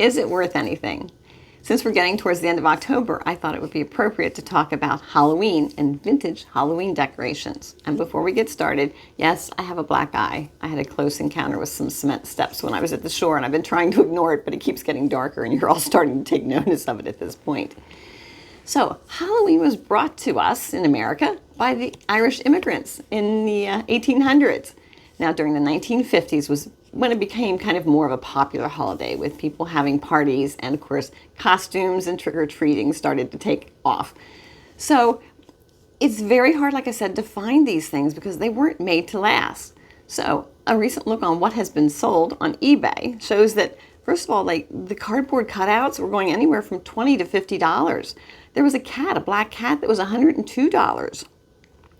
is it worth anything? Since we're getting towards the end of October, I thought it would be appropriate to talk about Halloween and vintage Halloween decorations. And before we get started, yes, I have a black eye. I had a close encounter with some cement steps when I was at the shore, and I've been trying to ignore it, but it keeps getting darker, and you're all starting to take notice of it at this point. So Halloween was brought to us in America by the Irish immigrants in the 1800s. Now, during the 1950s was when it became kind of more of a popular holiday, with people having parties, and of course costumes and trick-or-treating started to take off. So it's very hard, like I said, to find these things because they weren't made to last. So a recent look on what has been sold on eBay shows that, first of all, like the cardboard cutouts were going anywhere from $20 to $50. There was a cat, a black cat, that was $102.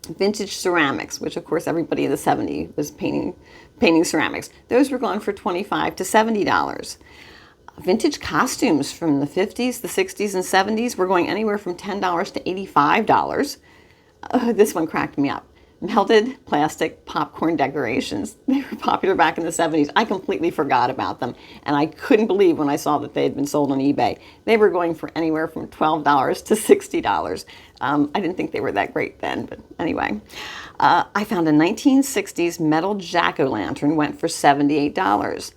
Vintage ceramics, which of course everybody in the 70s was painting ceramics. Those were going for $25 to $70. Vintage costumes from the 50s, the 60s, and 70s were going anywhere from $10 to $85. This one cracked me up. Melted plastic popcorn decorations. They were popular back in the 70s. I completely forgot about them, and I couldn't believe when I saw that they had been sold on eBay. They were going for anywhere from $12 to $60. I didn't think they were that great then, but anyway. I found a 1960s metal jack-o'-lantern went for $78.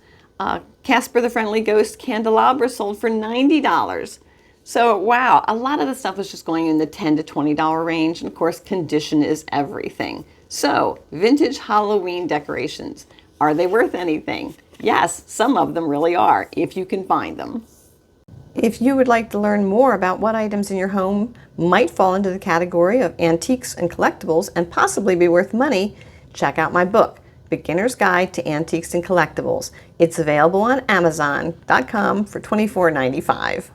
Casper the Friendly Ghost candelabra sold for $90. So, wow, a lot of the stuff was just going in the $10 to $20 range, and of course, condition is everything. So, vintage Halloween decorations, are they worth anything? Yes, some of them really are, if you can find them. If you would like to learn more about what items in your home might fall into the category of antiques and collectibles and possibly be worth money, check out my book, Beginner's Guide to Antiques and Collectibles. It's available on Amazon.com for $24.95.